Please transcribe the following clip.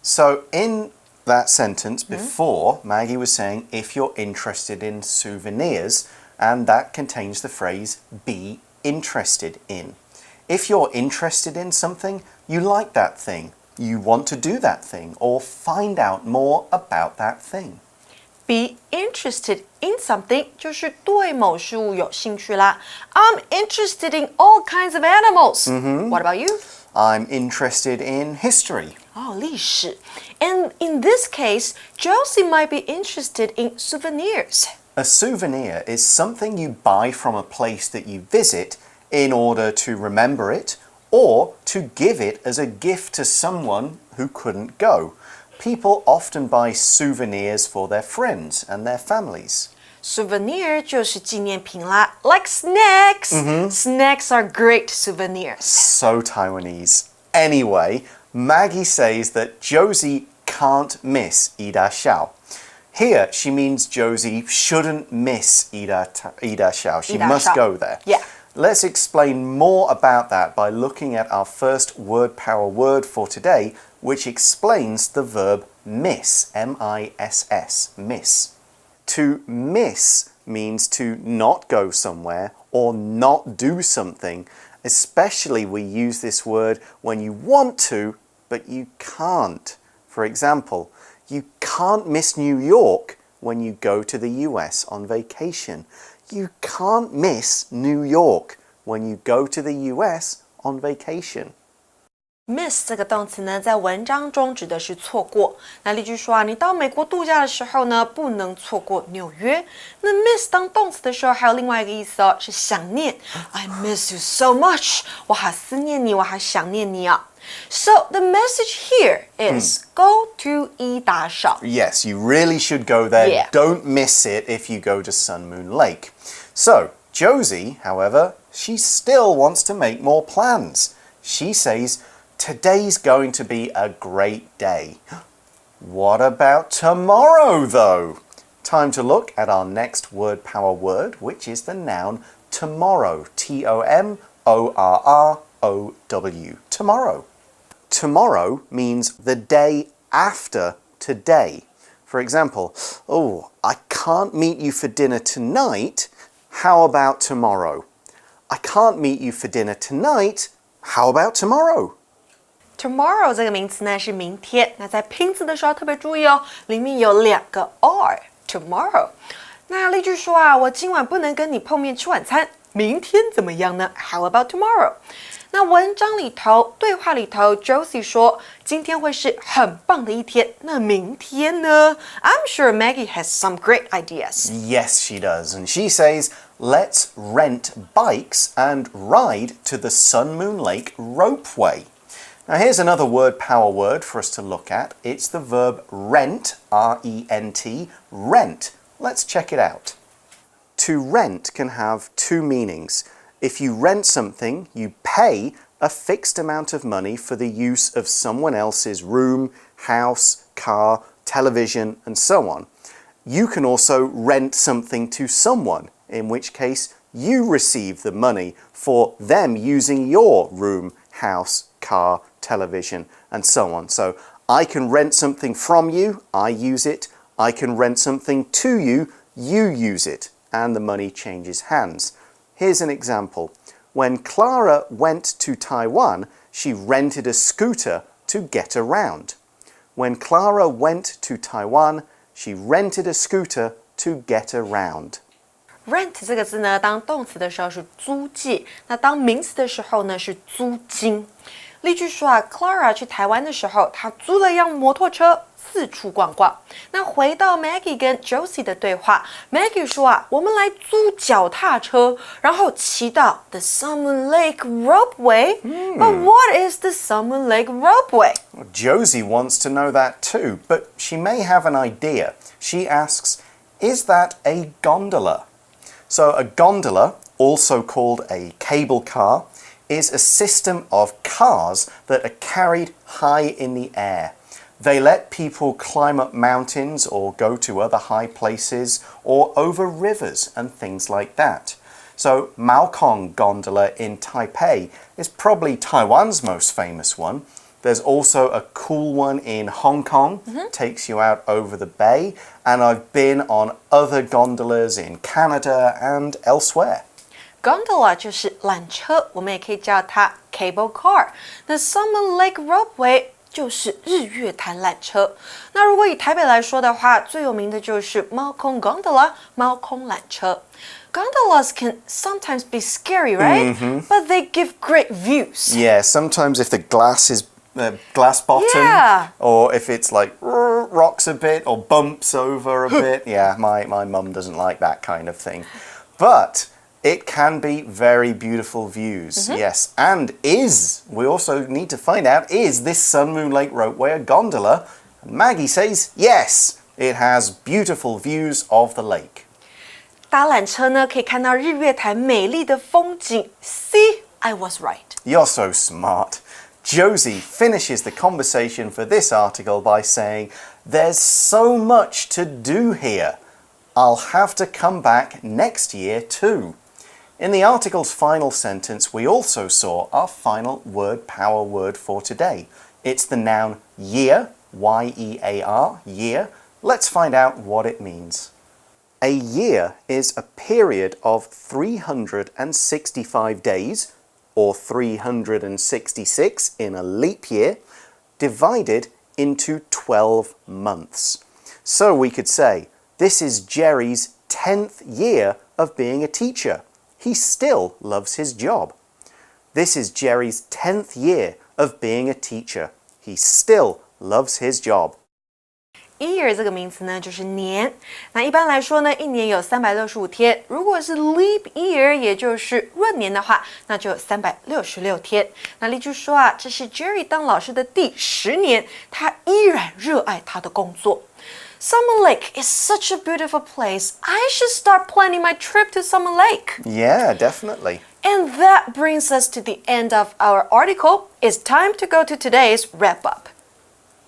So in that sentence before, Maggie was saying if you're interested in souvenirs, and that contains the phrase be interested in. If you're interested in something, you like that thing, you want to do that thing, or find out more about that thing. Be interested in something 就是对某事物有兴趣啦。I'm interested in all kinds of animals. What about you? I'm interested in history. 历史。And in this case, Josie might be interested in souvenirs. A souvenir is something you buy from a place that you visit in order to remember it or to give it as a gift to someone who couldn't go. People often buy souvenirs for their friends and their families. Souvenir 就是纪念品啦 like snacks. Snacks are great souvenirs. So Taiwanese. Anyway, Maggie says that Josie can't miss 一大笑. Here, she means Josie shouldn't miss 一大笑. She must go there. Yeah. Let's explain more about that by looking at our first word power word for today, which explains the verb miss, M-I-S-S, miss. To miss means to not go somewhere or not do something. Especially we use this word when you want to, but you can't. For example, you can't miss New York when you go to the US on vacation. You can't miss New York when you go to the US on vacation. Miss 这个动词呢，在文章中指的是错过。那例句说你到美国度假的时候呢，不能错过纽约。那 miss 当动词的时候，还有另外一个意思是想念。I miss you so much， 我好思念你，我好想念你啊。So the message here is go to 一大笑。Yes, you really should go there. Yeah. Don't miss it if you go to Sun Moon Lake. So, Josie, however, she still wants to make more plans. She says, today's going to be a great day. What about tomorrow, though? Time to look at our next word power word, which is the noun tomorrow. Tomorrow. Tomorrow. Tomorrow means the day after today. For example, I can't meet you for dinner tonight. How about tomorrow? I can't meet you for dinner tonight. How about tomorrow? Tomorrow 这个名词呢是明天，那在拼字的时候特别注意哦，里面有2个 r。Tomorrow。那例句说我今晚不能跟你碰面吃晚餐，明天怎么样呢 ？How about tomorrow？ 那文章里头、对话里头 ，Josie 说今天会是很棒的一天。那明天呢 ？I'm sure Maggie has some great ideas. Yes, she does. And she says, let's rent bikes and ride to the Sun Moon Lake ropeway. Now here's another word power word for us to look at. It's the verb rent, R-E-N-T, rent. Let's check it out. To rent can have two meanings. If you rent something, you pay a fixed amount of money for the use of someone else's room, house, car, television, and so on. You can also rent something to someone, in which case you receive the money for them using your room, house, car, television, and so on. So I can rent something from you, I use it. I can rent something to you, you use it, and the money changes hands. Here's an example. When Clara went to Taiwan, she rented a scooter to get around. When Clara went to Taiwan, she rented a scooter to get around. Rent 这个字呢，当动词的时候是租借，那当名词的时候呢是租金。例句说Clara 去台湾的时候，她租了一辆摩托车，四处逛逛。那回到 Maggie 跟 Josie 的对话 ，Maggie 说我们来租脚踏车，然后骑到 the Sun Moon Lake ropeway. But what is the Sun Moon Lake ropeway? Well, Josie wants to know that too, but she may have an idea. She asks, is that a gondola? So a gondola, also called a cable car, is a system of cars that are carried high in the air. They let people climb up mountains or go to other high places or over rivers and things like that. So Maokong Gondola in Taipei is probably Taiwan's most famous one. There's also a cool one in Hong Kong, takes you out over the bay, and I've been on other gondolas in Canada and elsewhere. Gondola 就是缆车，我们也可以叫它 cable car。那 Salmon Lake Ropeway 就是日月潭缆车。那如果以台北来说的话，最有名的就是猫空 gondola 猫空缆车。Gondolas can sometimes be scary, right? But they give great views. Yeah, sometimes if the glass is glass bottom, Yeah. or if it's like rocks a bit or bumps over a bit, yeah, my mum doesn't like that kind of thing. But it can be very beautiful views, yes. And we also need to find out, is this Sun Moon Lake Ropeway a gondola? And Maggie says, yes, it has beautiful views of the lake. 搭缆车呢，可以看到日月潭美丽的风景。See, I was right. You're so smart. Josie finishes the conversation for this article by saying, there's so much to do here. I'll have to come back next year too. In the article's final sentence, we also saw our final word power word for today. It's the noun year, Y-E-A-R, year. Let's find out what it means. A year is a period of 365 days, or 366 in a leap year, divided into 12 months. So we could say, this is Jerry's 10th year of being a teacher. He still loves his job. This is Jerry's 10th year of being a teacher. He still loves his job. Year 这个名词呢，就是年。那一般来说呢，一年有365天。如果是 leap year， 也就是闰年的话，那就有366天。那例句说啊，这是 Jerry 当老师的第10年，他依然热爱他的工作。Salmon Lake is such a beautiful place. I should start planning my trip to Salmon Lake. Yeah, definitely. And that brings us to the end of our article. It's time to go to today's wrap-up.